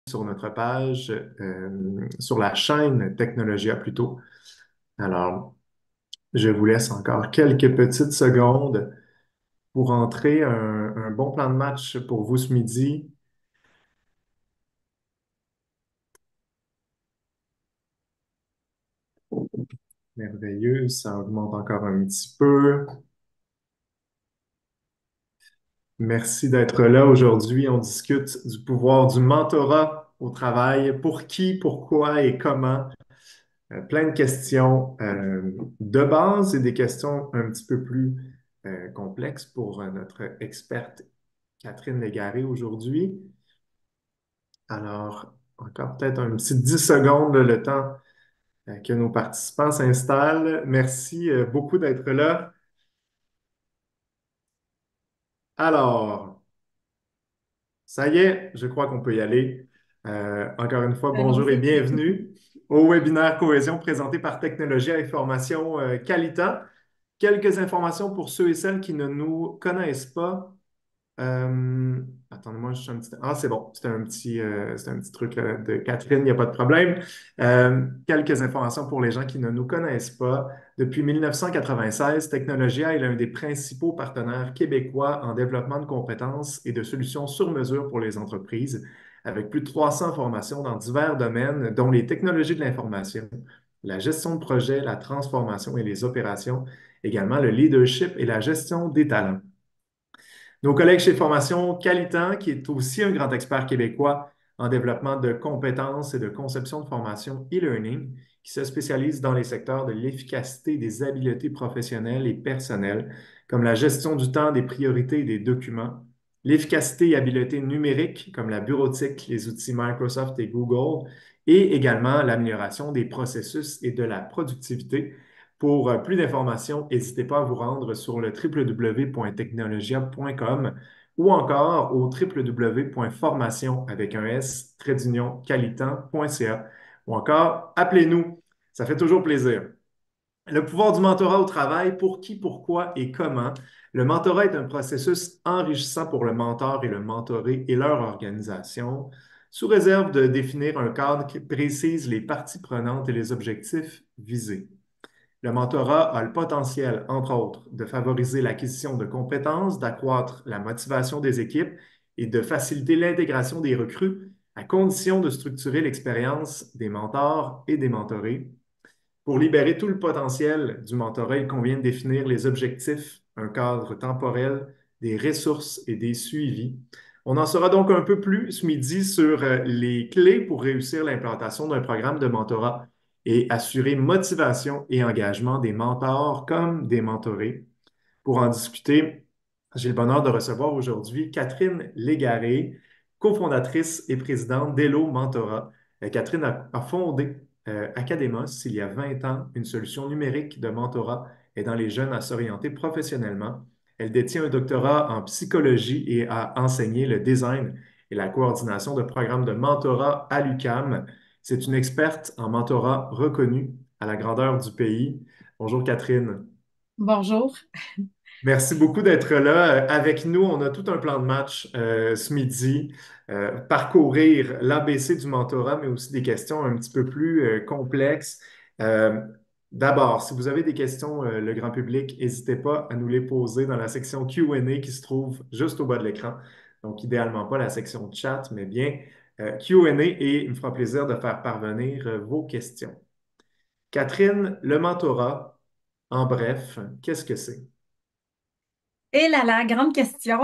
sur notre page, sur la chaîne Technologia plutôt. Alors, je vous laisse encore quelques petites secondes pour entrer un bon plan de match pour vous ce midi. Merveilleux, ça augmente encore un petit peu. Merci d'être là aujourd'hui. On discute du pouvoir du mentorat au travail. Pour qui, pourquoi et comment? Plein de questions de base et des questions un petit peu plus complexes pour notre experte Catherine Légaré aujourd'hui. Alors, encore peut-être un petit 10 secondes, le temps que nos participants s'installent. Merci beaucoup d'être là. Alors, ça y est, je crois qu'on peut y aller. Encore une fois, bonjour et Allons-y. bienvenue au webinaire Cohésion présenté par Technologie et Information Qualita. Quelques informations pour ceux et celles qui ne nous connaissent pas. Attendez-moi juste un petit... Ah, c'est bon. C'est un petit truc de Catherine, il n'y a pas de problème. Quelques informations pour les gens qui ne nous connaissent pas. Depuis 1996, Technologia est l'un des principaux partenaires québécois en développement de compétences et de solutions sur mesure pour les entreprises, avec plus de 300 formations dans divers domaines, dont les technologies de l'information, la gestion de projet, la transformation et les opérations, également le leadership et la gestion des talents. Nos collègues chez Formation Qualitan, qui est aussi un grand expert québécois en développement de compétences et de conception de formation e-learning, qui se spécialise dans les secteurs de l'efficacité des habiletés professionnelles et personnelles, comme la gestion du temps, des priorités et des documents, l'efficacité et habiletés numériques, comme la bureautique, les outils Microsoft et Google, et également l'amélioration des processus et de la productivité. Pour plus d'informations, n'hésitez pas à vous rendre sur le www.technologia.com ou encore au www.formation avec un S, trait d'union, qualitan.ca ou encore appelez-nous. Ça fait toujours plaisir. Le pouvoir du mentorat au travail, pour qui, pourquoi et comment. Le mentorat est un processus enrichissant pour le mentor et le mentoré et leur organisation, sous réserve de définir un cadre qui précise les parties prenantes et les objectifs visés. Le mentorat a le potentiel, entre autres, de favoriser l'acquisition de compétences, d'accroître la motivation des équipes et de faciliter l'intégration des recrues, à condition de structurer l'expérience des mentors et des mentorés. Pour libérer tout le potentiel du mentorat, il convient de définir les objectifs, un cadre temporel, des ressources et des suivis. On en saura donc un peu plus ce midi sur les clés pour réussir l'implantation d'un programme de mentorat et assurer motivation et engagement des mentors comme des mentorés. Pour en discuter, j'ai le bonheur de recevoir aujourd'hui Catherine Légaré, cofondatrice et présidente d'Hello Mentorat. Catherine a fondé Academos il y a 20 ans, une solution numérique de mentorat aidant les jeunes à s'orienter professionnellement. Elle détient un doctorat en psychologie et a enseigné le design et la coordination de programmes de mentorat à l'UQAM. C'est une experte en mentorat reconnue à la grandeur du pays. Bonjour Catherine. Bonjour. Merci beaucoup d'être là avec nous. On a tout un plan de match ce midi. Parcourir l'ABC du mentorat, mais aussi des questions un petit peu plus complexes. Euh, D'abord, si vous avez des questions, le grand public, n'hésitez pas à nous les poser dans la section Q&A qui se trouve juste au bas de l'écran. Donc, idéalement pas la section chat, mais bien Q&A et il me fera plaisir de faire parvenir vos questions. Catherine, le mentorat, en bref, qu'est-ce que c'est? Et là là, grande question.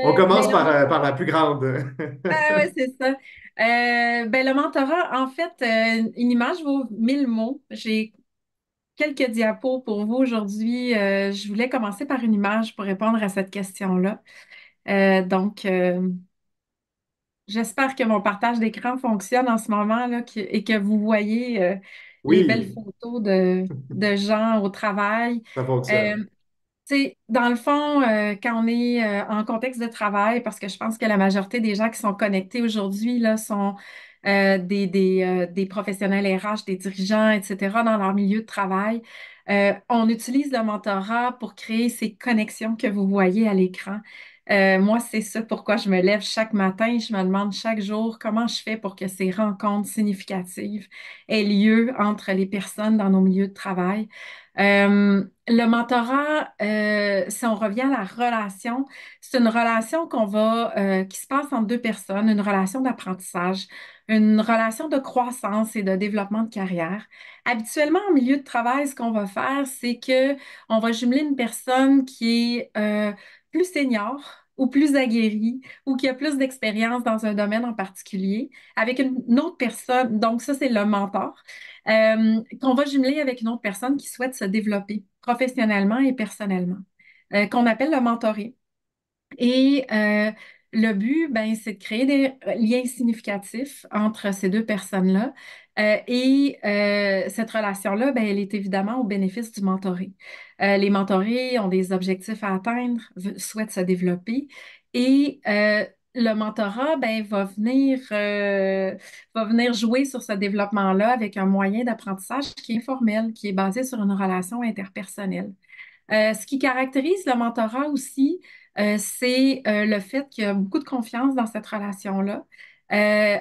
On Ben, commence par la plus grande. ouais, c'est ça. Ben, le mentorat, en fait, une image vaut 1000 mots. J'ai quelques diapos pour vous aujourd'hui. Je voulais commencer par une image pour répondre à cette question-là. Donc, j'espère que mon partage d'écran fonctionne en ce moment là, et que vous voyez les belles Oui, photos de gens au travail. ça Euh, fonctionne. Dans le fond, quand on est en contexte de travail, parce que je pense que la majorité des gens qui sont connectés aujourd'hui là, sont des professionnels RH, des dirigeants, etc., dans leur milieu de travail, on utilise le mentorat pour créer ces connexions que vous voyez à l'écran. Moi, c'est ça pourquoi je me lève chaque matin. Je me demande chaque jour comment je fais pour que ces rencontres significatives aient lieu entre les personnes dans nos milieux de travail. Le mentorat, si on revient à la relation, c'est une relation qui se passe entre deux personnes, une relation d'apprentissage, une relation de croissance et de développement de carrière. Habituellement, en milieu de travail, ce qu'on va faire, c'est que on va jumeler une personne qui est plus senior ou plus aguerri ou qui a plus d'expérience dans un domaine en particulier avec une autre personne. Donc, ça, c'est le mentor, qu'on va jumeler avec une autre personne qui souhaite se développer professionnellement et personnellement, qu'on appelle le mentoré. Et le but, ben, c'est de créer des liens significatifs entre ces deux personnes-là. Cette relation-là, ben, elle est évidemment au bénéfice du mentoré. Les mentorés ont des objectifs à atteindre, souhaitent se développer et le mentorat, ben, va venir jouer sur ce développement-là avec un moyen d'apprentissage qui est informel, qui est basé sur une relation interpersonnelle. Ce qui caractérise le mentorat aussi, c'est le fait qu'il y a beaucoup de confiance dans cette relation-là.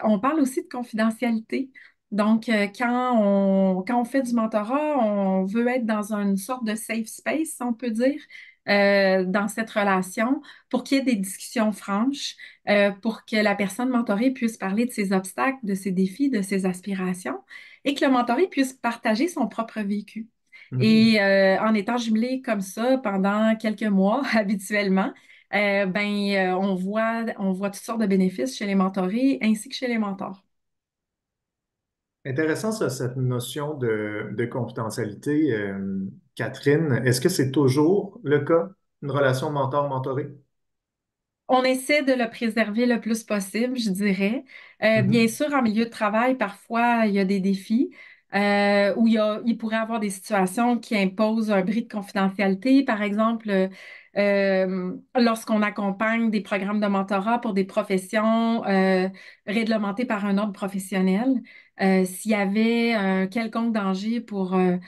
On parle aussi de confidentialité. Donc, quand on fait du mentorat, on veut être dans une sorte de safe space, si on peut dire, dans cette relation pour qu'il y ait des discussions franches, pour que la personne mentorée puisse parler de ses obstacles, de ses défis, de ses aspirations et que le mentoré puisse partager son propre vécu. Mhm. Et en étant jumelé comme ça pendant quelques mois, habituellement, on voit toutes sortes de bénéfices chez les mentorés ainsi que chez les mentors. Intéressant ça, cette notion de confidentialité. Catherine, est-ce que c'est toujours le cas, une relation mentor-mentoré? On essaie de le préserver le plus possible, je dirais. Bien Mhm. sûr, en milieu de travail, parfois, il y a des défis où il pourrait y avoir des situations qui imposent un bris de confidentialité. Par exemple, lorsqu'on accompagne des programmes de mentorat pour des professions réglementées par un ordre professionnel, s'il y avait un quelconque danger pour un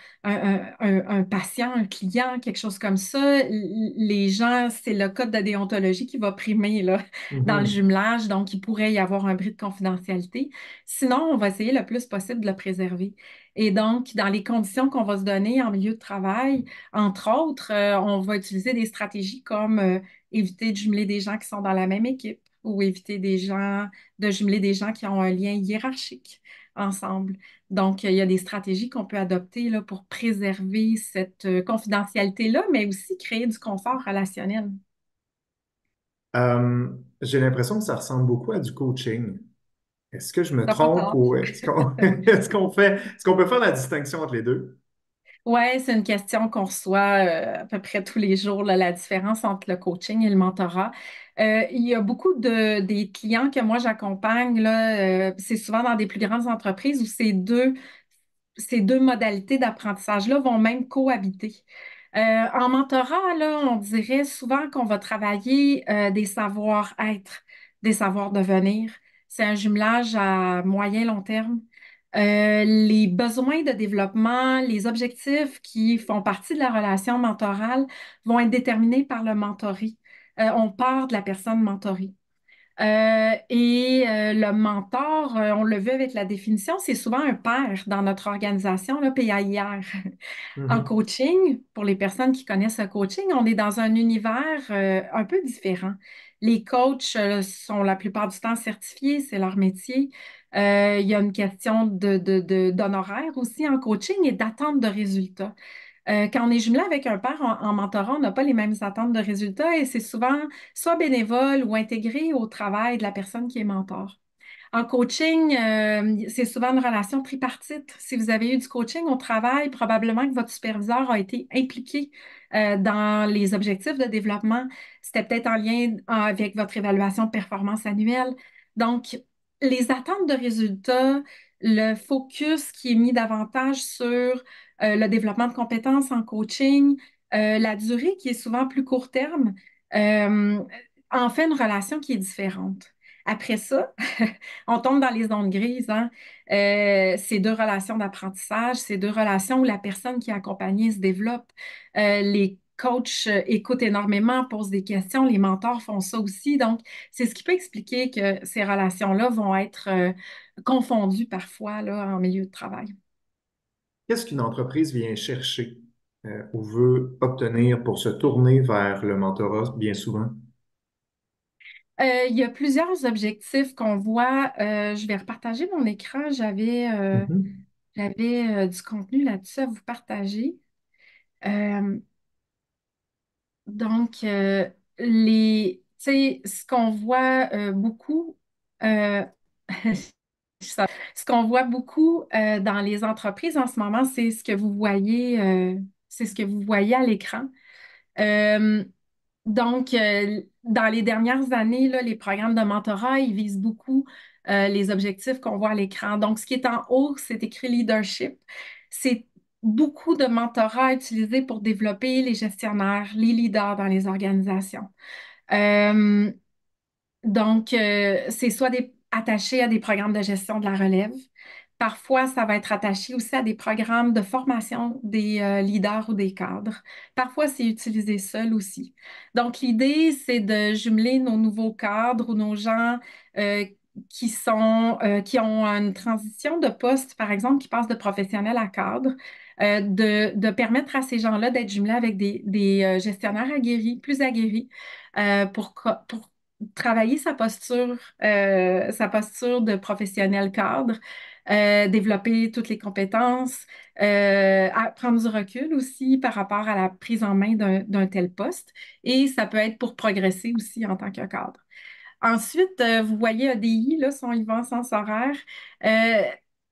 patient, un client, quelque chose comme ça, les gens, c'est le code de déontologie qui va primer là, dans le Mhm. jumelage, donc il pourrait y avoir un bris de confidentialité. Sinon, on va essayer le plus possible de le préserver. Et donc, dans les conditions qu'on va se donner en milieu de travail, entre autres, on va utiliser des stratégies comme éviter de jumeler des gens qui sont dans la même équipe ou éviter de jumeler des gens qui ont un lien hiérarchique ensemble. Donc, il y a des stratégies qu'on peut adopter là, pour préserver cette confidentialité-là, mais aussi créer du confort relationnel. Euh, j'ai l'impression que ça ressemble beaucoup à du coaching. Est-ce que je me T'as pas trompe tort. ou est-ce qu'on peut faire la distinction entre les deux? Ouais, c'est une question qu'on reçoit à peu près tous les jours, là, la différence entre le coaching et le mentorat. Il y a beaucoup des clients que moi j'accompagne, là, c'est souvent dans des plus grandes entreprises où ces deux modalités d'apprentissage-là vont même cohabiter. En mentorat, là, on dirait souvent qu'on va travailler des savoir-être, des savoirs-devenir. C'est un jumelage à moyen long terme. Les besoins de développement, les objectifs qui font partie de la relation mentorale vont être déterminés par le mentoré. On part de la personne mentorée. Le mentor, on l'a vu avec la définition, c'est souvent un père dans notre organisation, là, PAIR. En Mhm. coaching, pour les personnes qui connaissent le coaching, on est dans un univers un peu différent. Les coachs sont la plupart du temps certifiés, c'est leur métier. Il y a une question d'honoraires aussi en coaching et d'attente de résultats. Quand on est jumelé avec un père en mentorat, on n'a pas les mêmes attentes de résultats et c'est souvent soit bénévole ou intégré au travail de la personne qui est mentor. En coaching, c'est souvent une relation tripartite. Si vous avez eu du coaching au travail, probablement que votre superviseur a été impliqué dans les objectifs de développement. C'était peut-être en lien avec votre évaluation de performance annuelle. Donc, les attentes de résultats, le focus qui est mis davantage sur le développement de compétences en coaching, la durée qui est souvent plus court terme, euh, en fait une relation qui est différente. Après ça, on tombe dans les zones grises, hein. Ces deux relations d'apprentissage, ces deux relations où la personne qui est accompagnée se développe. Les coachs écoutent énormément, posent des questions, les mentors font ça aussi. Donc, c'est ce qui peut expliquer que ces relations-là vont être confondues parfois là, en milieu de travail. Qu'est-ce qu'une entreprise vient chercher ou veut obtenir pour se tourner vers le mentorat bien souvent? Il y a plusieurs objectifs qu'on voit. Je vais repartager mon écran. Mhm. J'avais du contenu là-dessus à vous partager. Euh, donc, tu sais, ce qu'on voit beaucoup, euh, ce qu'on voit beaucoup dans les entreprises en ce moment, c'est ce que vous voyez à l'écran. Euh, dans les dernières années, là, les programmes de mentorat, ils visent beaucoup les objectifs qu'on voit à l'écran. Donc, ce qui est en haut, c'est écrit leadership. C'est beaucoup de mentorat utilisé pour développer les gestionnaires, les leaders dans les organisations. Euh, c'est soit attaché à des programmes de gestion de la relève. Parfois, ça va être attaché aussi à des programmes de formation des leaders ou des cadres. Parfois, c'est utilisé seul aussi. Donc, l'idée, c'est de jumeler nos nouveaux cadres ou nos gens euh, qui ont une transition de poste, par exemple, qui passent de professionnel à cadre, de permettre à ces gens-là d'être jumelés avec des gestionnaires aguerris, plus aguerris, pour travailler sa posture de professionnel cadre, développer toutes les compétences, prendre du recul aussi par rapport à la prise en main d'un tel poste. Et ça peut être pour progresser aussi en tant que cadre. Ensuite, vous voyez ADI, là, son Yvan sens horaire. Euh,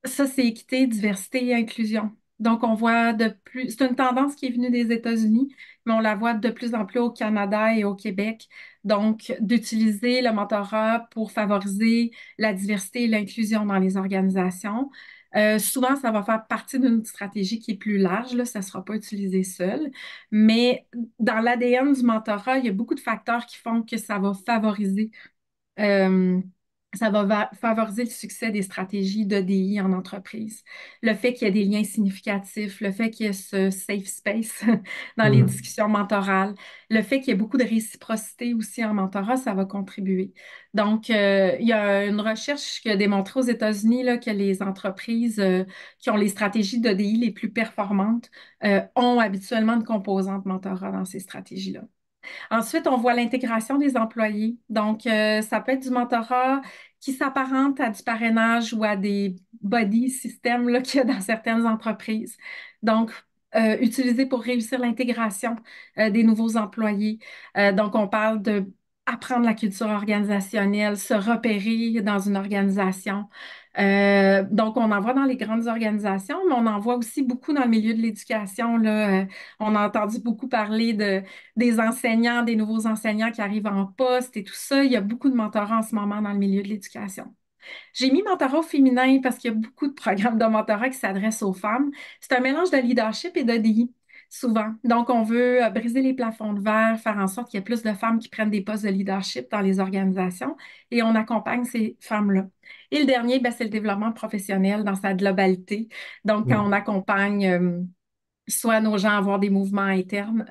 Ça, c'est équité, diversité et inclusion. Donc, on voit de plus, c'est une tendance qui est venue des États-Unis, mais on la voit de plus en plus au Canada et au Québec. Donc, d'utiliser le mentorat pour favoriser la diversité et l'inclusion dans les organisations. Souvent, ça va faire partie d'une stratégie qui est plus large, là, ça ne sera pas utilisé seul. Mais dans l'ADN du mentorat, il y a beaucoup de facteurs qui font que ça va favoriser euh, ça va favoriser le succès des stratégies d'EDI en entreprise. Le fait qu'il y ait des liens significatifs, le fait qu'il y ait ce safe space dans les Hmm. discussions mentorales, le fait qu'il y ait beaucoup de réciprocité aussi en mentorat, ça va contribuer. Donc, il y a une recherche qui a démontré aux États-Unis là, que les entreprises qui ont les stratégies d'EDI les plus performantes ont habituellement une composante mentorat dans ces stratégies-là. Ensuite, on voit l'intégration des employés. Donc, ça peut être du mentorat qui s'apparente à du parrainage ou à des body systems là, qu'il y a dans certaines entreprises. Donc, utilisé pour réussir l'intégration des nouveaux employés. Donc, on parle de apprendre la culture organisationnelle, se repérer dans une organisation. Donc, on en voit dans les grandes organisations, mais on en voit aussi beaucoup dans le milieu de l'éducation, là. On a entendu beaucoup parler des enseignants, des nouveaux enseignants qui arrivent en poste et tout ça. Il y a beaucoup de mentorat en ce moment dans le milieu de l'éducation. J'ai mis mentorat au féminin parce qu'il y a beaucoup de programmes de mentorat qui s'adressent aux femmes. C'est un mélange de leadership et d'EDI, souvent. Donc, on veut briser les plafonds de verre, faire en sorte qu'il y ait plus de femmes qui prennent des postes de leadership dans les organisations et on accompagne ces femmes-là. Et le dernier, ben, c'est le développement professionnel dans sa globalité. Donc, quand on Hmm. accompagne soit nos gens à avoir des mouvements internes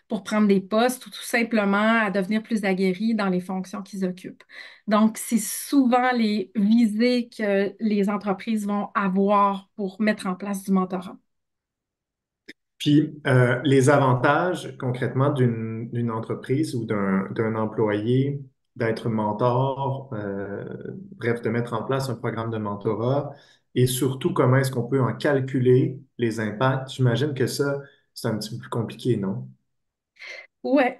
pour prendre des postes ou tout simplement à devenir plus aguerris dans les fonctions qu'ils occupent. Donc, c'est souvent les visées que les entreprises vont avoir pour mettre en place du mentorat. Puis, les avantages concrètement d'une entreprise ou d'un employé d'être mentor, bref, de mettre en place un programme de mentorat et surtout comment est-ce qu'on peut en calculer les impacts. J'imagine que ça, c'est un petit peu plus compliqué, non? Ouais,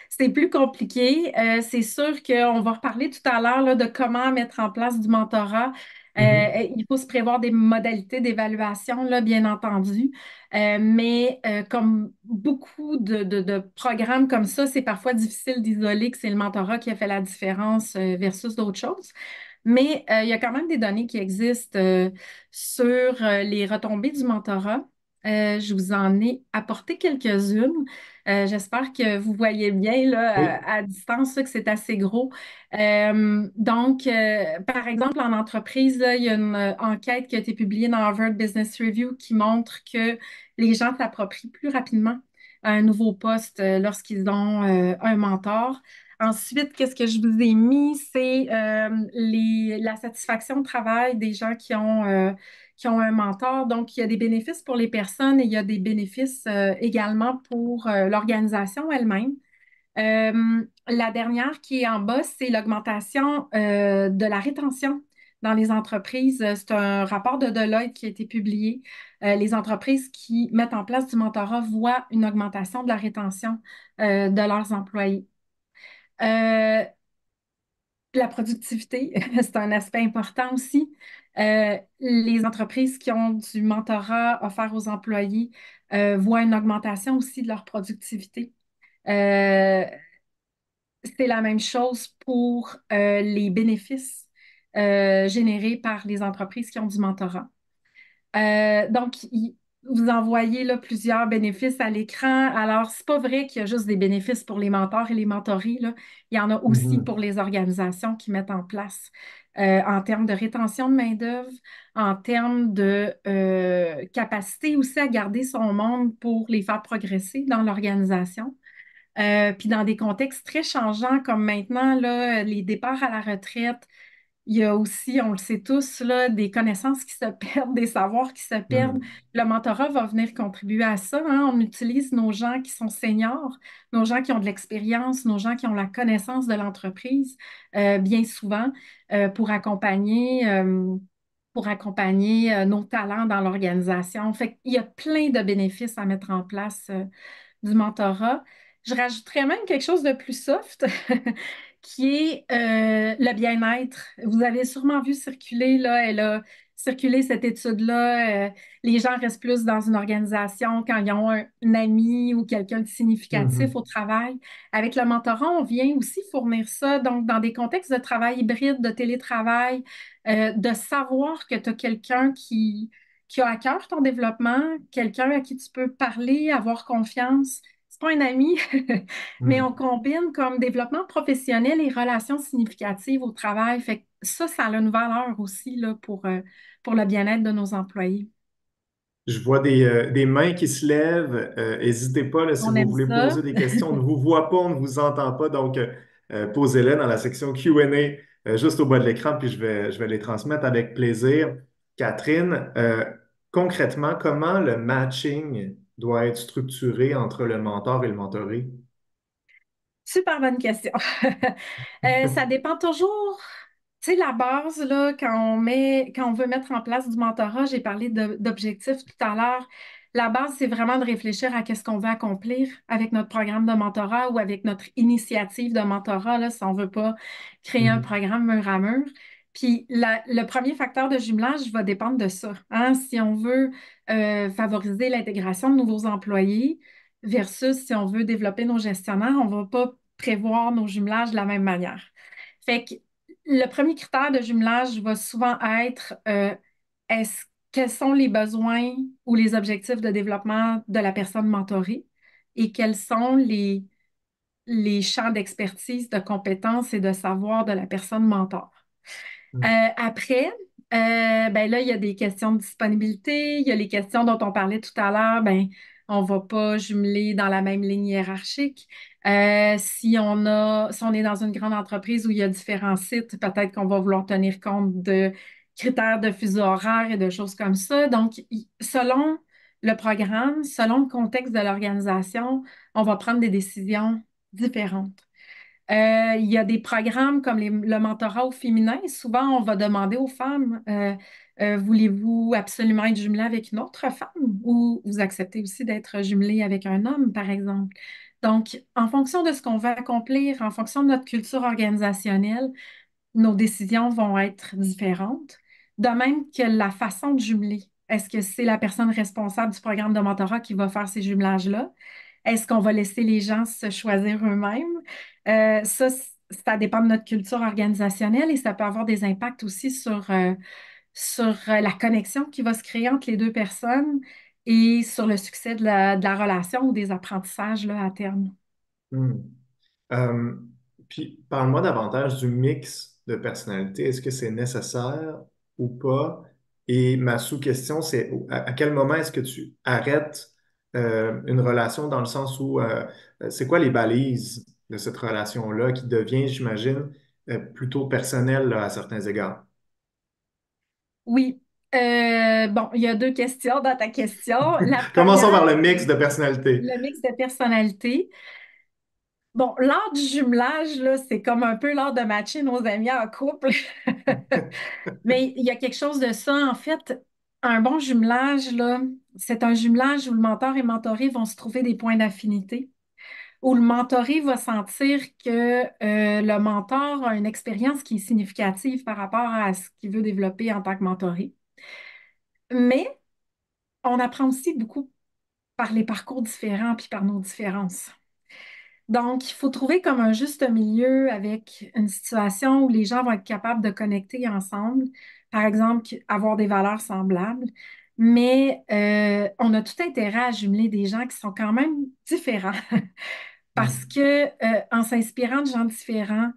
c'est plus compliqué. C'est sûr qu'on va reparler tout à l'heure là, de comment mettre en place du mentorat. Mhm. Il faut se prévoir des modalités d'évaluation, là, bien entendu. Mais comme beaucoup de programmes comme ça, c'est parfois difficile d'isoler que c'est le mentorat qui a fait la différence versus d'autres choses. Mais il y a quand même des données qui existent sur les retombées du mentorat. Je vous en ai apporté quelques-unes. J'espère que vous voyez bien là, Oui. à distance là, que c'est assez gros. Par exemple, en entreprise, là, il y a une enquête qui a été publiée dans Harvard Business Review qui montre que les gens s'approprient plus rapidement à un nouveau poste lorsqu'ils ont un mentor. Ensuite, qu'est-ce que je vous ai mis? C'est la satisfaction au travail des gens qui ont un mentor. Donc, il y a des bénéfices pour les personnes et il y a des bénéfices également pour l'organisation elle-même. La dernière qui est en bas, c'est l'augmentation de la rétention dans les entreprises. C'est un rapport de Deloitte qui a été publié. Les entreprises qui mettent en place du mentorat voient une augmentation de la rétention de leurs employés. Euh, la productivité, c'est un aspect important aussi. Les entreprises qui ont du mentorat offert aux employés voient une augmentation aussi de leur productivité. Euh, c'est la même chose pour les bénéfices générés par les entreprises qui ont du mentorat. Vous envoyez là, plusieurs bénéfices à l'écran. Alors, c'est pas vrai qu'il y a juste des bénéfices pour les mentors et les mentorés, là. Il y en a aussi Mhm. pour les organisations qui mettent en place en termes de rétention de main-d'œuvre, en termes de capacité aussi à garder son monde pour les faire progresser dans l'organisation. Puis dans des contextes très changeants comme maintenant, là, les départs à la retraite, il y a aussi, on le sait tous, là, des connaissances qui se perdent, des savoirs qui se perdent. Mhm. Le mentorat va venir contribuer à ça, hein. On utilise nos gens qui sont seniors, nos gens qui ont de l'expérience, nos gens qui ont la connaissance de l'entreprise, bien souvent, pour accompagner nos talents dans l'organisation. Fait qu'il y a plein de bénéfices à mettre en place du mentorat. Je rajouterais même quelque chose de plus soft, qui est le bien-être. Vous avez sûrement vu circuler, là, elle a circulé cette étude-là. Les gens restent plus dans une organisation quand ils ont un ami ou quelqu'un de significatif au Mhm. travail. Avec le mentorat, on vient aussi fournir ça. Donc, dans des contextes de travail hybride, de télétravail, de savoir que tu as quelqu'un qui a à cœur ton développement, quelqu'un à qui tu peux parler, avoir confiance. C'est pas un ami, mais on Mhm. combine comme développement professionnel et relations significatives au travail. Fait que ça a une valeur aussi là, pour le bien-être de nos employés. Je vois des mains qui se lèvent. N'hésitez pas là, si On vous aime voulez ça. poser des questions. On ne vous voit pas, on ne vous entend pas. Donc, posez-les dans la section Q&A juste au bas de l'écran, puis je vais les transmettre avec plaisir. Catherine, concrètement, comment le matching doit être structuré entre le mentor et le mentoré? Super bonne question. Ça dépend toujours. Tu sais, la base, là, quand on veut mettre en place du mentorat, j'ai parlé d'objectifs tout à l'heure. La base, c'est vraiment de réfléchir à qu'est-ce qu'on veut accomplir avec notre programme de mentorat ou avec notre initiative de mentorat, là, si on ne veut pas créer un Mhm. programme mur à mur. Puis le premier facteur de jumelage va dépendre de ça, hein. Si on veut favoriser l'intégration de nouveaux employés versus si on veut développer nos gestionnaires, on ne va pas prévoir nos jumelages de la même manière. Fait que le premier critère de jumelage va souvent être quels sont les besoins ou les objectifs de développement de la personne mentorée et quels sont les champs d'expertise, de compétences et de savoir de la personne mentor. Après, ben là, il y a des questions de disponibilité, il y a les questions dont on parlait tout à l'heure, ben, on ne va pas jumeler dans la même ligne hiérarchique. Si on est dans une grande entreprise où il y a différents sites, peut-être qu'on va vouloir tenir compte de critères de fuseau horaire et de choses comme ça. Donc, selon le programme, selon le contexte de l'organisation, on va prendre des décisions différentes. Il y a des programmes comme le mentorat au féminin. Souvent, on va demander aux femmes, voulez-vous absolument être jumelée avec une autre femme ou vous acceptez aussi d'être jumelée avec un homme, par exemple. Donc, en fonction de ce qu'on veut accomplir, en fonction de notre culture organisationnelle, nos décisions vont être différentes. De même que la façon de jumeler. Est-ce que c'est la personne responsable du programme de mentorat qui va faire ces jumelages-là? Est-ce qu'on va laisser les gens se choisir eux-mêmes? Ça dépend de notre culture organisationnelle et ça peut avoir des impacts aussi sur la connexion qui va se créer entre les deux personnes et sur le succès de la relation ou des apprentissages là, à terme. Mhm. Euh, Puis, parle-moi davantage du mix de personnalités. Est-ce que c'est nécessaire ou pas? Et ma sous-question, c'est à quel moment est-ce que tu arrêtes une relation dans le sens où c'est quoi les balises de cette relation-là qui devient, j'imagine, plutôt personnelle là, à certains égards. Oui. Bon, il y a deux questions dans ta question. La Commençons par première, le mix de personnalité. le mix de personnalité. Bon, l'art du jumelage, là, c'est comme un peu l'art de matcher nos amis en couple. Mais il y a quelque chose de ça. En fait, un bon jumelage, là, c'est un jumelage où le mentor et mentoré vont se trouver des points d'affinité, où le mentoré va sentir que le mentor a une expérience qui est significative par rapport à ce qu'il veut développer en tant que mentoré. Mais on apprend aussi beaucoup par les parcours différents puis par nos différences. Donc, il faut trouver comme un juste milieu avec une situation où les gens vont être capables de connecter ensemble, par exemple, avoir des valeurs semblables, mais on a tout intérêt à jumeler des gens qui sont quand même différents parce Mhm. que en s'inspirant de gens différents,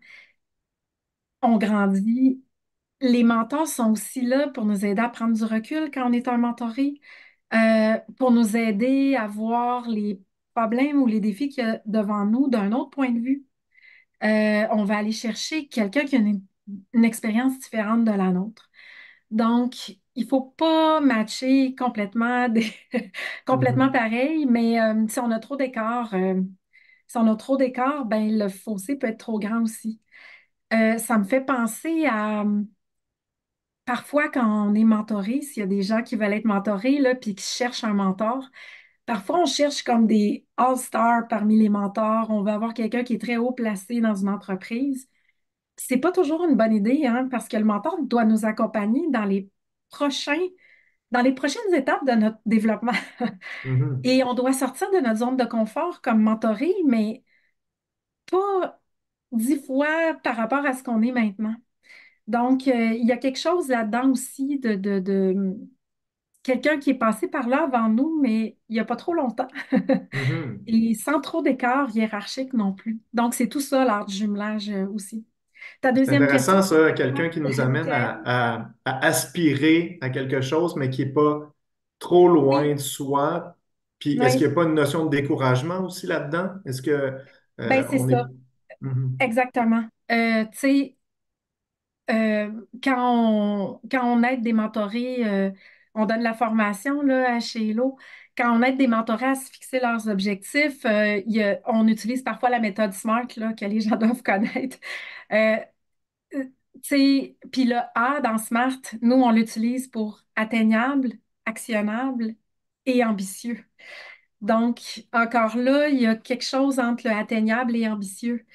on grandit. Les mentors sont aussi là pour nous aider à prendre du recul quand on est un mentoré, pour nous aider à voir les problèmes ou les défis qu'il y a devant nous d'un autre point de vue. On va aller chercher quelqu'un qui a une expérience différente de la nôtre. Donc, il ne faut pas matcher complètement, complètement Mhm. pareil, mais si on a trop d'écart, ben, le fossé peut être trop grand aussi. Ça me fait penser à parfois quand on est mentoré, s'il y a des gens qui veulent être mentorés là, puis qui cherchent un mentor, parfois on cherche comme des all-stars parmi les mentors. On veut avoir quelqu'un qui est très haut placé dans une entreprise. C'est pas toujours une bonne idée, hein, parce que le mentor doit nous accompagner prochains, dans les prochaines étapes de notre développement. Mhm. Et on doit sortir de notre zone de confort comme mentoré, mais pas 10 fois par rapport à ce qu'on est maintenant. Donc, il y a quelque chose là-dedans aussi de quelqu'un qui est passé par là avant nous, mais il n'y a pas trop longtemps. Mhm. Et sans trop d'écart hiérarchique non plus. Donc, c'est tout ça, l'art du jumelage aussi. Ta C'est deuxième question, intéressant, ça, c'est quoi, quelqu'un qui nous amène Michael? à aspirer à quelque chose, mais qui n'est pas trop loin Oui, de soi. Puis, est-ce qu'il oui. n'y a pas une notion de découragement aussi là-dedans? Est-ce que Ben, c'est on est... ça, Mhm. exactement. Tu sais, quand on aide des mentorés, on donne la formation là, à chez Hello. Quand on aide des mentorés à se fixer leurs objectifs, on utilise parfois la méthode SMART là, que les gens doivent connaître. Euh, Tu sais, puis le A dans SMART, nous, on l'utilise pour atteignable, actionnable et ambitieux. Donc, encore là, il y a quelque chose entre le atteignable et ambitieux.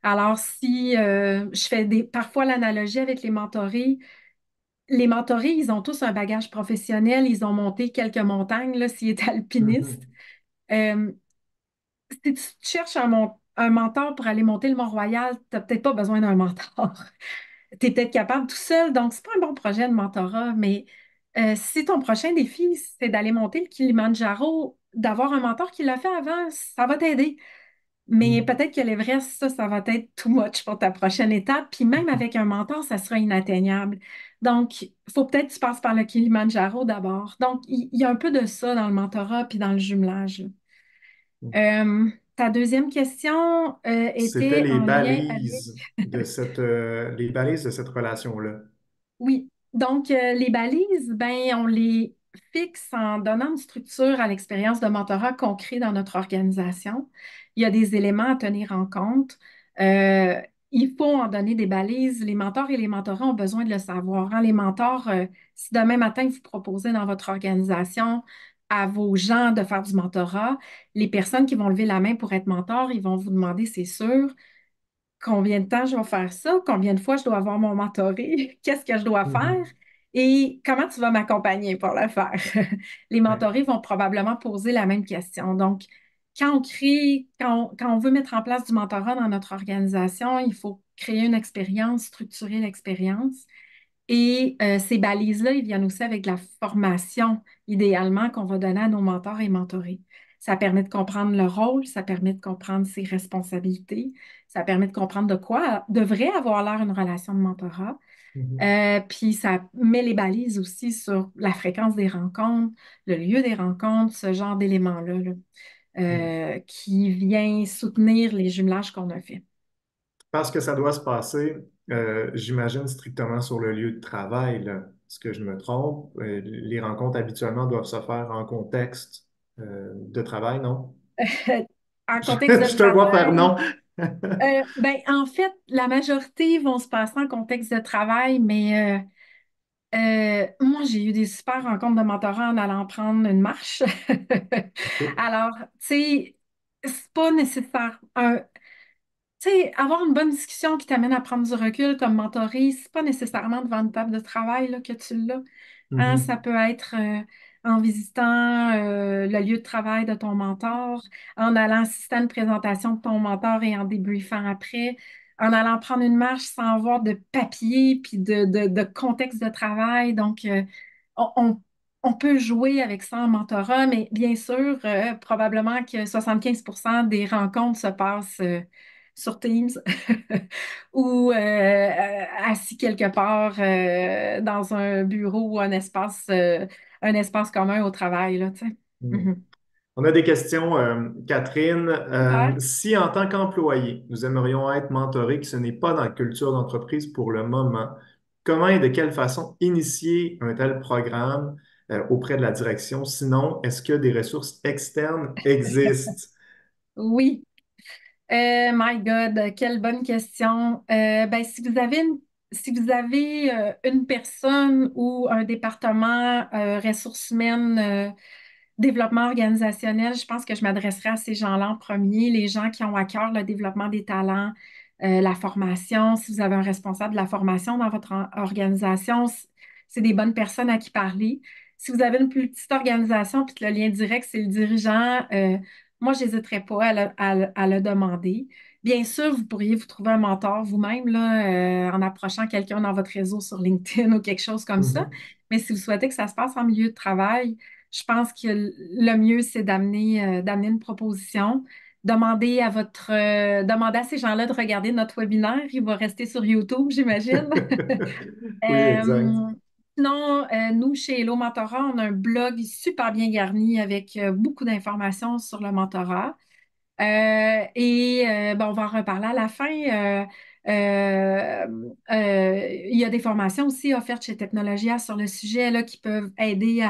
Alors, si je fais parfois l'analogie avec les mentorés, ils ont tous un bagage professionnel, ils ont monté quelques montagnes, là, s'ils étaient alpinistes. Mhm. Euh, Si tu cherches un mentor pour aller monter le Mont-Royal, tu n'as peut-être pas besoin d'un mentor. Tu es peut-être capable tout seul, donc c'est pas un bon projet de mentorat, mais si ton prochain défi, c'est d'aller monter le Kilimandjaro, d'avoir un mentor qui l'a fait avant, ça va t'aider. Mais Mhm. peut-être que l'Everest, ça va être too much pour ta prochaine étape. Puis même avec un mentor, ça sera inatteignable. Donc, il faut peut-être que tu passes par le Kilimandjaro d'abord. Donc, il y a un peu de ça dans le mentorat puis dans le jumelage. Ta deuxième question C'était était en lien avec les balises de cette relation-là. oui, donc les balises, ben, on les fixe en donnant une structure à l'expérience de mentorat qu'on crée dans notre organisation. Il y a des éléments à tenir en compte. Euh, il faut en donner des balises. Les mentors et les mentorats ont besoin de le savoir, hein. Les mentors, si demain matin vous proposez dans votre organisation à vos gens de faire du mentorat, les personnes qui vont lever la main pour être mentor, ils vont vous demander, c'est sûr, combien de temps je vais faire ça, combien de fois je dois avoir mon mentoré, qu'est-ce que je dois faire Mhm. et comment tu vas m'accompagner pour le faire. Les Ouais. mentorés vont probablement poser la même question. Donc, quand on veut mettre en place du mentorat dans notre organisation, il faut créer une expérience, structurer l'expérience. Et ces balises-là, ils viennent aussi avec la formation, idéalement, qu'on va donner à nos mentors et mentorés. Ça permet de comprendre le rôle, ça permet de comprendre ses responsabilités, ça permet de comprendre de quoi devrait avoir l'air une relation de mentorat. Mhm. Puis ça met les balises aussi sur la fréquence des rencontres, le lieu des rencontres, ce genre d'éléments-là, là, Mhm. qui vient soutenir les jumelages qu'on a fait. Parce que ça doit se passer, j'imagine, strictement sur le lieu de travail, là. Est-ce que je me trompe? Les rencontres habituellement doivent se faire en contexte, de travail, non? En Je, contexte de je te vois faire travail, non. ben, en fait, la majorité vont se passer en contexte de travail, mais moi, j'ai eu des super rencontres de mentorat en allant prendre une marche. OK. Alors, tu sais, c'est pas nécessaire. Tu sais, avoir une bonne discussion qui t'amène à prendre du recul comme mentoré, c'est pas nécessairement devant une table de travail là, que tu l'as. Hein, ça Mhm. peut être en visitant le lieu de travail de ton mentor, en allant assister à une présentation de ton mentor et en débriefant après, en allant prendre une marche sans avoir de papier puis de contexte de travail. Donc, on, on- on peut jouer avec ça en mentorat, mais bien sûr, probablement que 75% des rencontres se passent sur Teams ou assis quelque part dans un bureau ou un espace commun au travail, là, tu sais. Mhm. Mhm. On a des questions, Catherine. Super. Si en tant qu'employé, nous aimerions être mentorés, que ce n'est pas dans la culture d'entreprise pour le moment, comment et de quelle façon initier un tel programme auprès de la direction? Sinon, est-ce que des ressources externes existent? Oui. My God, quelle bonne question. Ben, si vous avez une personne ou un département ressources humaines, développement organisationnel, je pense que je m'adresserai à ces gens-là en premier, les gens qui ont à cœur le développement des talents, la formation. Si vous avez un responsable de la formation dans votre organisation, c'est des bonnes personnes à qui parler. Si vous avez une plus petite organisation puis que le lien direct, c'est le dirigeant, moi, je n'hésiterai pas à le demander. Bien sûr, vous pourriez vous trouver un mentor vous-même là, en approchant quelqu'un dans votre réseau sur LinkedIn ou quelque chose comme ça. Mhm. Mais si vous souhaitez que ça se passe en milieu de travail, je pense que le mieux, c'est d'amener une proposition. Demander à ces gens-là de regarder notre webinaire. Il va rester sur YouTube, j'imagine. Oui, exact. Euh, Sinon, nous, chez Hello Mentorat, on a un blog super bien garni avec beaucoup d'informations sur le mentorat. Ben, on va en reparler à la fin. Il y a des formations aussi offertes chez Technologia sur le sujet là, qui peuvent aider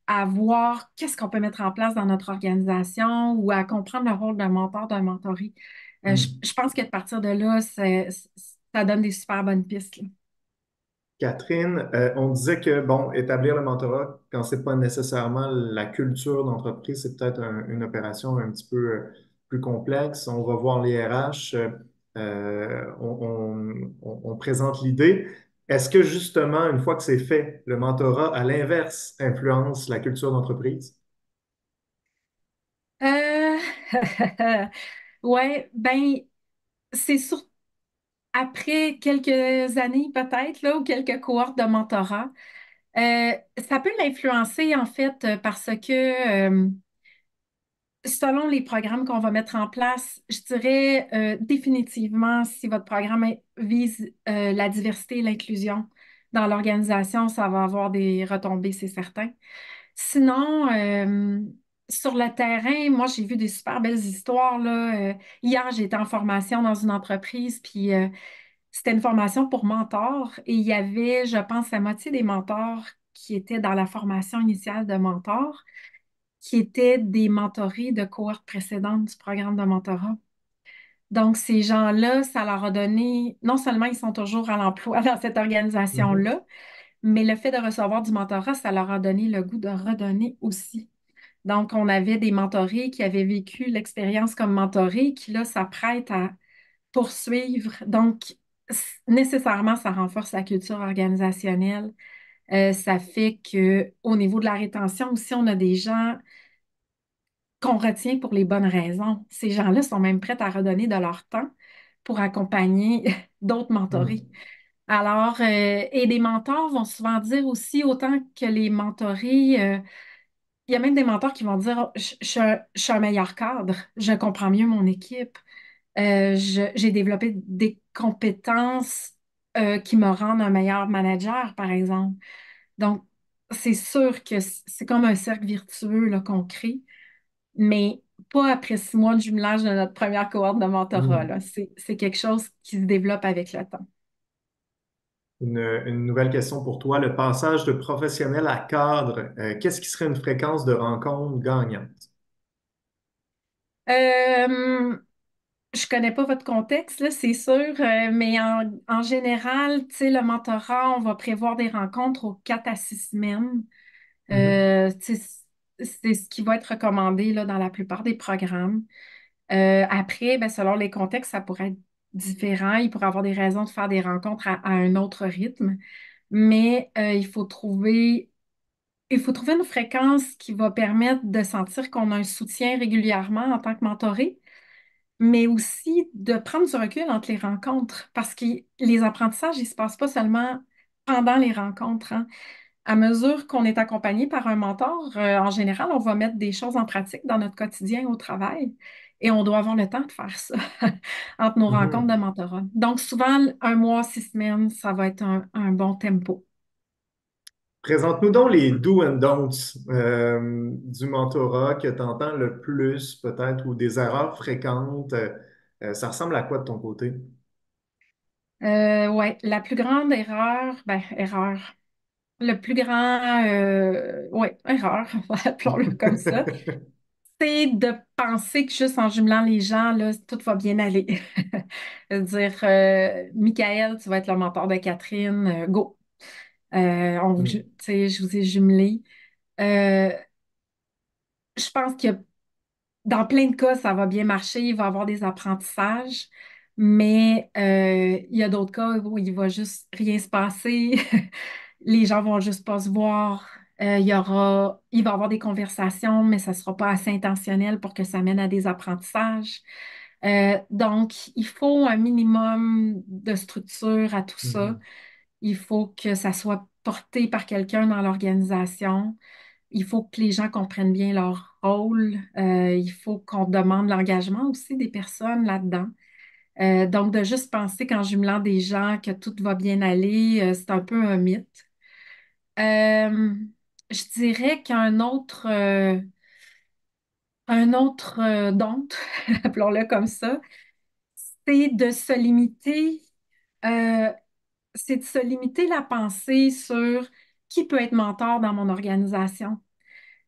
à voir qu'est-ce qu'on peut mettre en place dans notre organisation ou à comprendre le rôle d'un mentor, d'un mentoré. Je pense que de partir de là, ça donne des super bonnes pistes, là. Catherine, on disait que, bon, établir le mentorat, quand c'est pas nécessairement la culture d'entreprise, c'est peut-être une opération un petit peu plus complexe. On va voir les RH, on présente l'idée. Est-ce que justement, une fois que c'est fait, le mentorat, à l'inverse, influence la culture d'entreprise? Euh, ouais, ben, c'est sûr, après quelques années peut-être, là, ou quelques cohortes de mentorat, euh, ça peut l'influencer en fait parce que selon les programmes qu'on va mettre en place, je dirais définitivement si votre programme vise la diversité et l'inclusion dans l'organisation, ça va avoir des retombées, c'est certain. Sinon, sur le terrain, moi, j'ai vu des super belles histoires, là. Hier, j'ai été en formation dans une entreprise, puis c'était une formation pour mentors et il y avait, je pense, la moitié des mentors qui étaient dans la formation initiale de mentors, qui étaient des mentorés de cohortes précédentes du programme de mentorat. Donc, ces gens-là, ça leur a donné, non seulement ils sont toujours à l'emploi dans cette Mhm. organisation-là, mais le fait de recevoir du mentorat, ça leur a donné le goût de redonner aussi. Donc, on avait des mentorés qui avaient vécu l'expérience comme mentorés, qui là s'apprêtent à poursuivre. Donc, nécessairement, ça renforce la culture organisationnelle. Ça fait que au niveau de la rétention aussi, on a des gens qu'on retient pour les bonnes raisons. Ces gens-là sont même prêts à redonner de leur temps pour accompagner d'autres mentorés. Mhm. Alors, et des mentors vont souvent dire aussi, autant que les mentorés, il y a même des mentors qui vont dire, je suis un meilleur cadre, je comprends mieux mon équipe, j'ai développé des compétences qui me rendent un meilleur manager, par exemple. Donc, c'est sûr que c'est comme un cercle virtueux là, qu'on crée, mais pas après 6 mois de jumelage de notre première cohorte de mentorat, Mhm. là. C'est quelque chose qui se développe avec le temps. Une nouvelle question pour toi. Le passage de professionnel à cadre, qu'est-ce qui serait une fréquence de rencontre gagnante? Euh, je connais pas votre contexte, là, c'est sûr, mais en général, tu sais, le mentorat, on va prévoir des rencontres aux 4 à 6 semaines. Mhm. Tu sais, c'est ce qui va être recommandé là, dans la plupart des programmes. Après, ben, selon les contextes, ça pourrait être différent. Il pourrait y avoir des raisons de faire des rencontres à un autre rythme, mais il faut trouver une fréquence qui va permettre de sentir qu'on a un soutien régulièrement en tant que mentoré, mais aussi de prendre du recul entre les rencontres, parce que les apprentissages, ils ne se passent pas seulement pendant les rencontres, hein. À mesure qu'on est accompagné par un mentor, en général, on va mettre des choses en pratique dans notre quotidien au travail et on doit avoir le temps de faire ça entre nos rencontres de Mhm. mentorat. Donc, souvent, 1 mois, 6 semaines, ça va être un bon tempo. Présente-nous donc les do and don'ts du mentorat que tu entends le plus, peut-être, ou des erreurs fréquentes. Ça ressemble à quoi de ton côté? Ouais, la plus grande erreur, ben, erreur. Le plus grand, ouais, erreur, appelons-le comme ça, c'est de penser que juste en jumelant les gens, là, tout va bien aller. Dire, Michael, tu vas être le mentor de Catherine, go. Tu Mhm. sais, je vous ai jumelé. Euh, je pense que dans plein de cas, ça va bien marcher, il va y avoir des apprentissages, mais il y a d'autres cas où il va juste rien se passer. Les gens vont juste pas se voir. Il va y avoir des conversations, mais ça sera pas assez intentionnel pour que ça mène à des apprentissages. Donc, il faut un minimum de structure à tout ça. Mhm. Il faut que ça soit porté par quelqu'un dans l'organisation. Il faut que les gens comprennent bien leur rôle. Il faut qu'on demande l'engagement aussi des personnes là-dedans. Donc, de juste penser qu'en jumelant des gens que tout va bien aller, c'est un peu un mythe. Euh, je dirais qu'un autre don, appelons-le comme ça, c'est de se limiter, euh, c'est de se limiter la pensée sur qui peut être mentor dans mon organisation.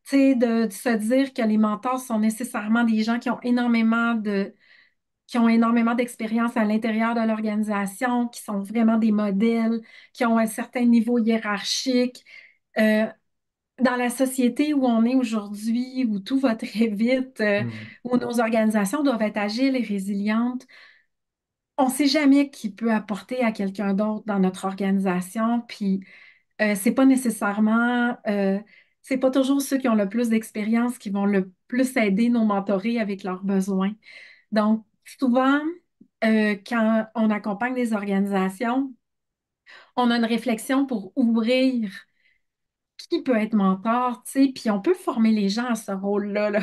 Tu sais, de se dire que les mentors sont nécessairement des gens qui ont énormément d'expérience à l'intérieur de l'organisation, qui sont vraiment des modèles, qui ont un certain niveau hiérarchique. Euh, dans la société où on est aujourd'hui, où tout va très vite, Mhm. où nos organisations doivent être agiles et résilientes, on ne sait jamais qui peut apporter à quelqu'un d'autre dans notre organisation. Puis, c'est pas toujours ceux qui ont le plus d'expérience qui vont le plus aider nos mentorés avec leurs besoins. Donc, souvent, quand on accompagne des organisations, on a une réflexion pour ouvrir qui peut être mentor, tu sais, puis on peut former les gens à ce rôle-là, là.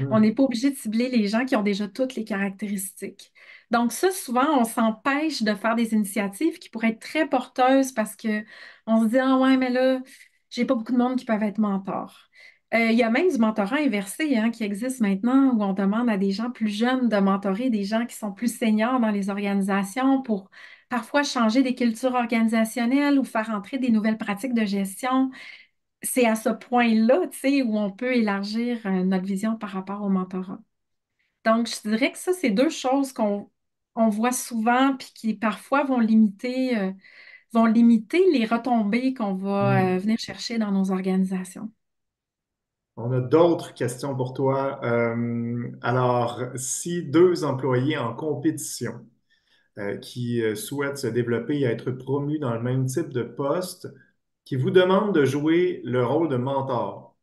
On n'est Mhm. pas obligé de cibler les gens qui ont déjà toutes les caractéristiques. Donc ça, souvent, on s'empêche de faire des initiatives qui pourraient être très porteuses parce que on se dit, ah ouais, mais là, j'ai pas beaucoup de monde qui peuvent être mentors. Il y a même du mentorat inversé hein, qui existe maintenant où on demande à des gens plus jeunes de mentorer des gens qui sont plus seniors dans les organisations pour parfois changer des cultures organisationnelles ou faire entrer des nouvelles pratiques de gestion. C'est à ce point-là, tu sais, où on peut élargir notre vision par rapport au mentorat. Donc, je dirais que ça, c'est deux choses qu'on voit souvent puis qui parfois vont limiter les retombées qu'on va Mhm. venir chercher dans nos organisations. On a d'autres questions pour toi. Alors, si deux employés en compétition qui souhaitent se développer et être promus dans le même type de poste, qui vous demandent de jouer le rôle de mentor,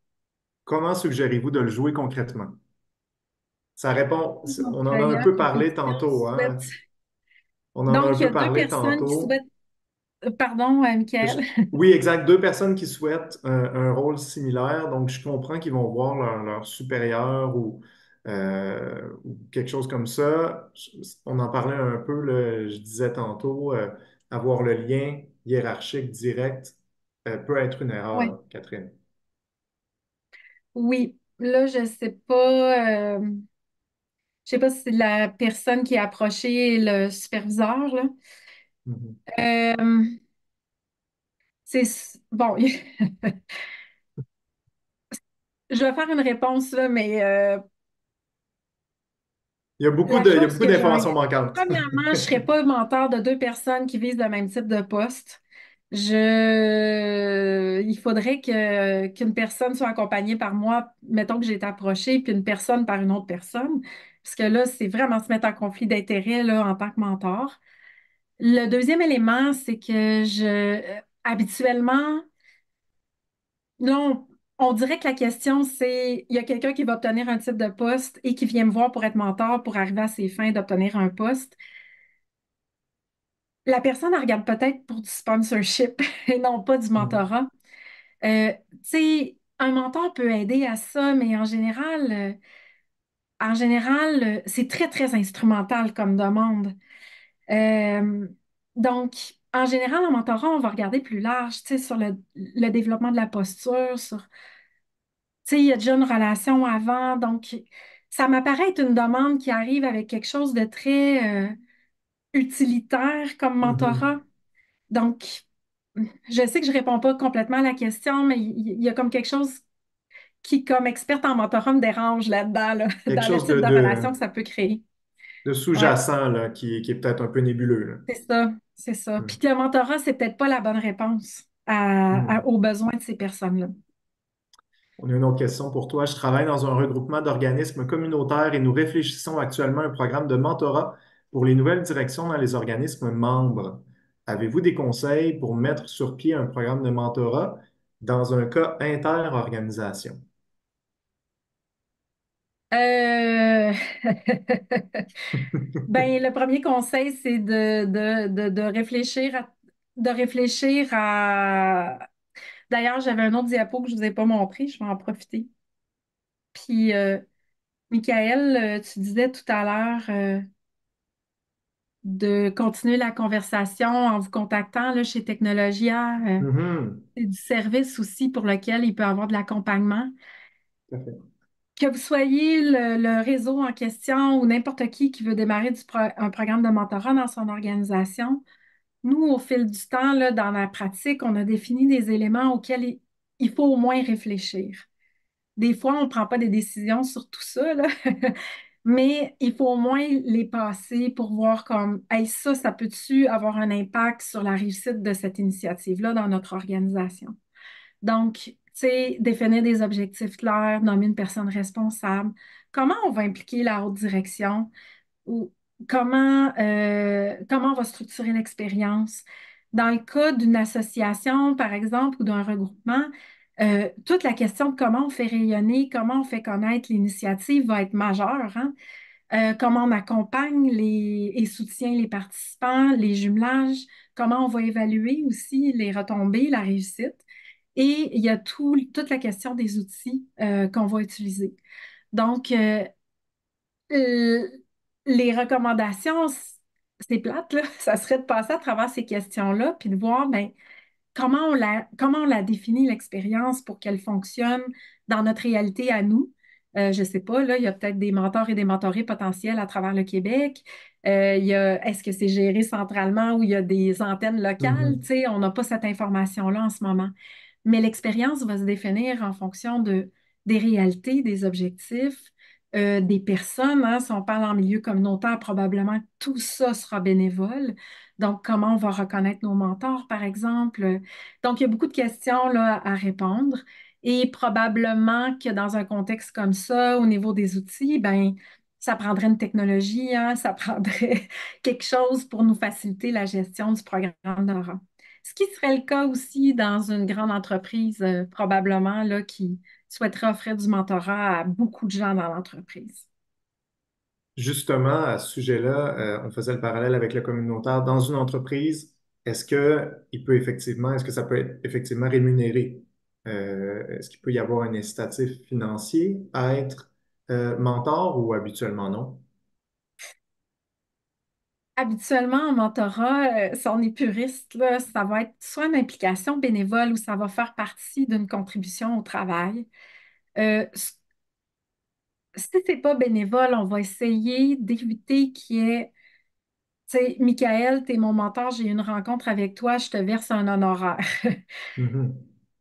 comment suggérez-vous de le jouer concrètement? Ça répond, on en a un Employé en peu parlé compétition tantôt, hein? souhaite. On en a un Donc, il y peu a deux parlé personnes qui tantôt. souhaitent. Pardon, Je- Michael. Oui, exact. Deux personnes qui souhaitent un rôle similaire. Donc, je comprends qu'ils vont voir leur supérieur ou quelque chose comme ça. On en parlait un peu, là, je disais tantôt. avoir le lien hiérarchique direct peut être une Oui, erreur, Catherine. oui. Là, je sais pas si c'est la personne qui a approché le superviseur, là. Mhm. Euh, bon, je vais faire une réponse là, mais Il y a beaucoup que d'informations manquantes. premièrement, je ne serais pas menteur de deux personnes qui visent le même type de poste. Il faudrait qu'une personne soit accompagnée par moi, mettons que j'ai été approchée, puis une personne par une autre personne, parce que là, c'est vraiment se mettre en conflit d'intérêts là en tant que mentor. Le deuxième élément, c'est que habituellement, là, on dirait que la question, c'est, il y a quelqu'un qui va obtenir un type de poste et qui vient me voir pour être mentor pour arriver à ses fins d'obtenir un poste. La personne, elle regarde peut-être pour du sponsorship et non pas du Mhm. mentorat. Tu sais, un mentor peut aider à ça, mais en général, c'est très, très instrumental comme demande. Euh, donc, en général, en mentorat, on va regarder plus large, tu sais, sur le développement de la posture, tu sais, il y a déjà une relation avant, donc ça m'apparaît être une demande qui arrive avec quelque chose de très utilitaire comme mentorat. Mhm. Donc, je sais que je réponds pas complètement à la question, mais il y a comme quelque chose qui, comme experte en mentorat, me dérange là-dedans, là, Quelque dans le chose type de relation que ça peut créer. de Ouais, sous-jacent là, qui est peut-être un peu nébuleux, là. c'est ça, c'est ça. Puis Mhm. que le mentorat, c'est peut-être pas la bonne réponse Mhm. aux besoins de ces personnes-là. On a une autre question pour toi. Je travaille dans un regroupement d'organismes communautaires et nous réfléchissons actuellement à un programme de mentorat pour les nouvelles directions dans les organismes membres. Avez-vous des conseils pour mettre sur pied un programme de mentorat dans un cas inter-organisation? Euh... Ben, le premier conseil, c'est de réfléchir à. D'ailleurs, j'avais un autre diapo que je ne vous ai pas montré, je vais en profiter. Puis, Michael, tu disais tout à l'heure de continuer la conversation en vous contactant là, chez Technologia. Mhm. C'est du service aussi pour lequel il peut avoir de l'accompagnement. Tout à fait. Que vous soyez le réseau en question ou n'importe qui veut démarrer un programme de mentorat dans son organisation, nous, au fil du temps, là, dans la pratique, on a défini des éléments auxquels il faut au moins réfléchir. Des fois, on ne prend pas des décisions sur tout ça, là, mais il faut au moins les passer pour voir comme, hey, ça peut-tu avoir un impact sur la réussite de cette initiative-là dans notre organisation? Donc, tu sais, définir des objectifs clairs, nommer une personne responsable. Comment on va impliquer la haute direction? Ou comment on va structurer l'expérience. Dans le cas d'une association, par exemple, ou d'un regroupement, toute la question de comment on fait rayonner, comment on fait connaître l'initiative va être majeure, hein. Comment on accompagne et soutient les participants, les jumelages, comment on va évaluer aussi les retombées, la réussite. Et il y a toute la question des outils qu'on va utiliser. Donc, euh, les recommandations, c'est plate, là. Ça serait de passer à travers ces questions-là, puis de voir ben, comment on la définit l'expérience pour qu'elle fonctionne dans notre réalité à nous. Je ne sais pas, là, il y a peut-être des mentors et des mentorés potentiels à travers le Québec. Est-ce que c'est géré centralement ou il y a des antennes locales? Tu Mhm. sais, on n'a pas cette information-là en ce moment. Mais l'expérience va se définir en fonction des réalités, des objectifs, des personnes, hein. Si on parle en milieu communautaire, probablement que tout ça sera bénévole. Donc, comment on va reconnaître nos mentors, par exemple? Donc, il y a beaucoup de questions là, à répondre. Et probablement que dans un contexte comme ça, au niveau des outils, ben, ça prendrait une technologie, hein, ça prendrait quelque chose pour nous faciliter la gestion du programme d'Aura. Ce qui serait le cas aussi dans une grande entreprise, probablement, là, qui souhaiterait offrir du mentorat à beaucoup de gens dans l'entreprise. Justement, à ce sujet-là, on faisait le parallèle avec le communautaire. Dans une entreprise, est-ce que ça peut être effectivement rémunéré? Est-ce qu'il peut y avoir un incitatif financier à être mentor ou habituellement non? Habituellement, en mentorat, si on est puriste, là, ça va être soit une implication bénévole ou ça va faire partie d'une contribution au travail. Si c'est pas bénévole, on va essayer d'éviter qu'il y ait, tu sais, Michael, tu es mon mentor, j'ai eu une rencontre avec toi, je te verse un honoraire. Mhm.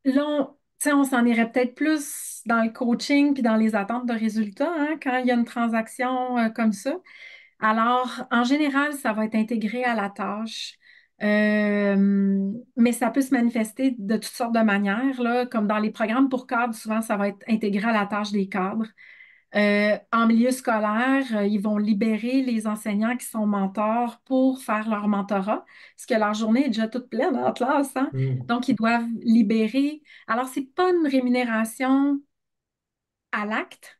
Là, tu sais, on s'en irait peut-être plus dans le coaching puis dans les attentes de résultats, hein, quand il y a une transaction comme ça. Alors, en général, ça va être intégré à la tâche. Mais ça peut se manifester de toutes sortes de manières, là, comme dans les programmes pour cadres, souvent, ça va être intégré à la tâche des cadres. En milieu scolaire, ils vont libérer les enseignants qui sont mentors pour faire leur mentorat, parce que leur journée est déjà toute pleine en classe, hein. Mhm. Donc, ils doivent libérer. Alors, c'est pas une rémunération à l'acte,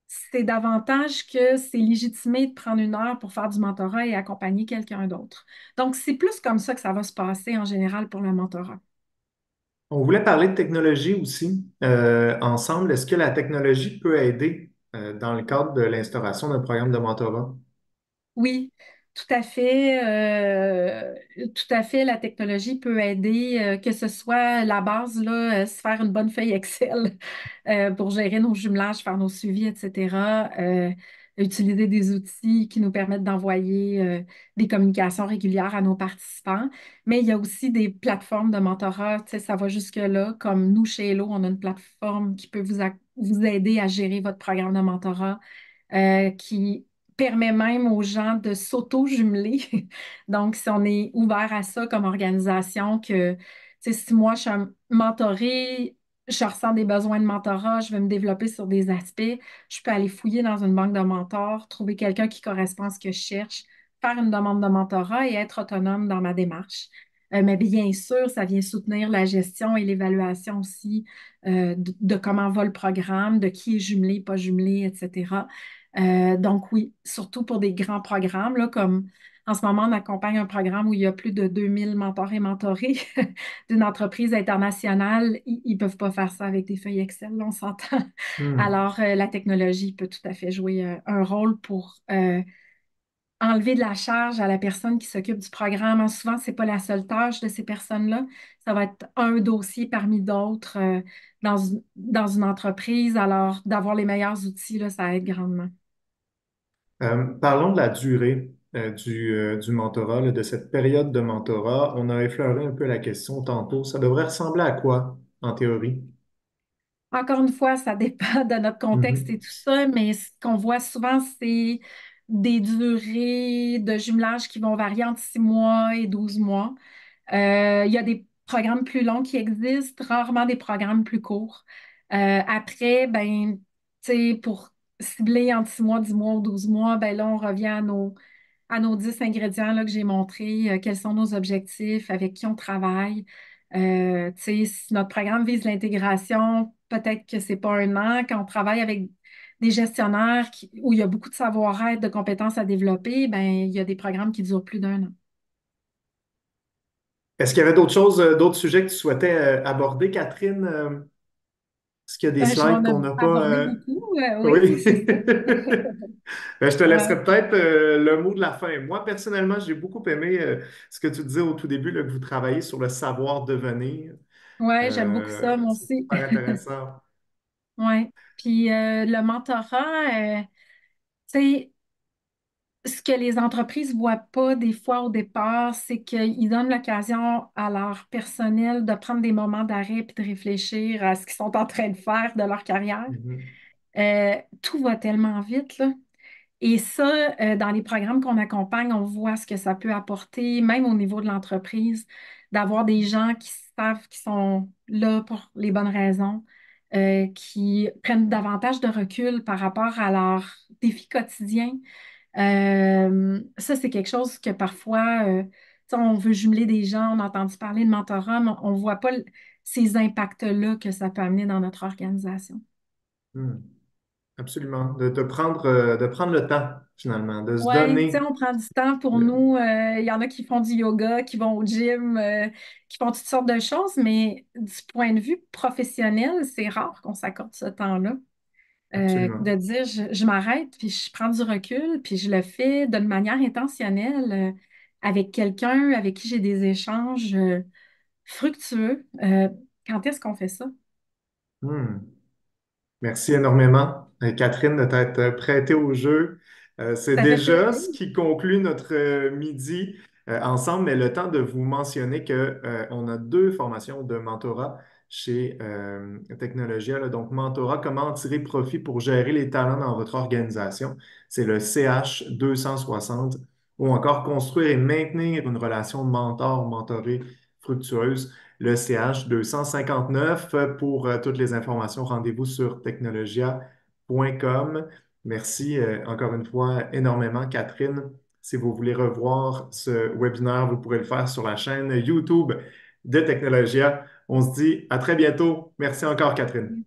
c'est davantage que c'est légitimé de prendre une heure pour faire du mentorat et accompagner quelqu'un d'autre. Donc, c'est plus comme ça que ça va se passer en général pour le mentorat. On voulait parler de technologie aussi ensemble. Est-ce que la technologie peut aider dans le cadre de l'instauration d'un programme de mentorat? Oui, tout à fait. Tout à fait, la technologie peut aider, que ce soit la base, là, se faire une bonne feuille Excel pour gérer nos jumelages, faire nos suivis, etc. Utiliser des outils qui nous permettent d'envoyer des communications régulières à nos participants. Mais il y a aussi des plateformes de mentorat, tu sais, ça va jusque-là. Comme nous, chez Hello, on a une plateforme qui peut vous aider à gérer votre programme de mentorat qui permet même aux gens de s'auto-jumeler. Donc, si on est ouvert à ça comme organisation, que, tu sais, si moi, je suis mentorée, je ressens des besoins de mentorat, je veux me développer sur des aspects, je peux aller fouiller dans une banque de mentors, trouver quelqu'un qui correspond à ce que je cherche, faire une demande de mentorat et être autonome dans ma démarche. Mais bien sûr, ça vient soutenir la gestion et l'évaluation aussi de comment va le programme, de qui est jumelé, pas jumelé, etc. Donc oui, surtout pour des grands programmes, là, comme en ce moment, on accompagne un programme où il y a plus de 2000 mentors et mentorés d'une entreprise internationale. Ils ne peuvent pas faire ça avec des feuilles Excel, là, on s'entend. Hmm. Alors, la technologie peut tout à fait jouer un rôle pour enlever de la charge à la personne qui s'occupe du programme. Hein, souvent, ce n'est pas la seule tâche de ces personnes-là. Ça va être un dossier parmi d'autres dans une entreprise. Alors, d'avoir les meilleurs outils, là, ça aide grandement. Parlons de la durée du mentorat, là, de cette période de mentorat. On a effleuré un peu la question tantôt. Ça devrait ressembler à quoi, en théorie? Encore une fois, ça dépend de notre contexte et Mhm. tout ça, mais ce qu'on voit souvent, c'est des durées de jumelage qui vont varier entre 6 mois et 12 mois. Il y a des programmes plus longs qui existent, rarement des programmes plus courts. Après, ben, tu sais, pour cibler entre 6 mois, 10 mois ou 12 mois, ben là, on revient à nos 10 ingrédients là, que j'ai montrés, quels sont nos objectifs, avec qui on travaille. Tu sais, si notre programme vise l'intégration, peut-être que c'est pas un an. Quand on travaille avec des gestionnaires où il y a beaucoup de savoir-être, de compétences à développer, ben, il y a des programmes qui durent plus d'un an. Est-ce qu'il y avait d'autres choses, d'autres sujets que tu souhaitais aborder, Catherine? Est-ce qu'il y a des slides J'en ai qu'on n'a pas? abordé beaucoup. Oui, Oui. c'est ça. Ben, je te laisserai Ouais, peut-être le mot de la fin. Moi, personnellement, j'ai beaucoup aimé ce que tu disais au tout début, là, que vous travaillez sur le savoir devenir. ouais, j'aime beaucoup ça, moi C'est aussi. super intéressant. Ouais. Puis le mentorat, tu sais, ce que les entreprises voient pas des fois au départ, c'est qu'ils donnent l'occasion à leur personnel de prendre des moments d'arrêt puis de réfléchir à ce qu'ils sont en train de faire de leur carrière. Mhm. Tout va tellement vite, là. Et ça, dans les programmes qu'on accompagne, on voit ce que ça peut apporter, même au niveau de l'entreprise, d'avoir des gens qui savent qu'ils sont là pour les bonnes raisons, qui prennent davantage de recul par rapport à leurs défis quotidiens. Ça, c'est quelque chose que parfois, tu sais, on veut jumeler des gens, on a entendu parler de mentorat, mais on ne voit pas ces impacts-là que ça peut amener dans notre organisation. Hmm. Absolument. De prendre le temps, finalement, de se Oui, tu sais, donner. on prend du temps pour le- nous. Il y en a qui font du yoga, qui vont au gym, qui font toutes sortes de choses, mais du point de vue professionnel, c'est rare qu'on s'accorde ce temps-là. Absolument. de dire je m'arrête, puis je prends du recul, puis je le fais d'une manière intentionnelle avec quelqu'un avec qui j'ai des échanges fructueux. Quand est-ce qu'on fait ça? Hmm. Merci énormément, Catherine, de t'être prêtée au jeu. C'est Ça fait déjà plaisir. ce qui conclut notre midi ensemble, mais le temps de vous mentionner que, on a deux formations de mentorat chez Technologia, là. Donc, mentorat, comment tirer profit pour gérer les talents dans votre organisation. C'est le CH 260 ou encore construire et maintenir une relation mentor-mentoré fructueuse, le CH 259. Pour toutes les informations, rendez-vous sur technologia.com. Merci encore une fois énormément, Catherine. Si vous voulez revoir ce webinaire, vous pourrez le faire sur la chaîne YouTube de Technologia. On se dit à très bientôt. Merci encore, Catherine.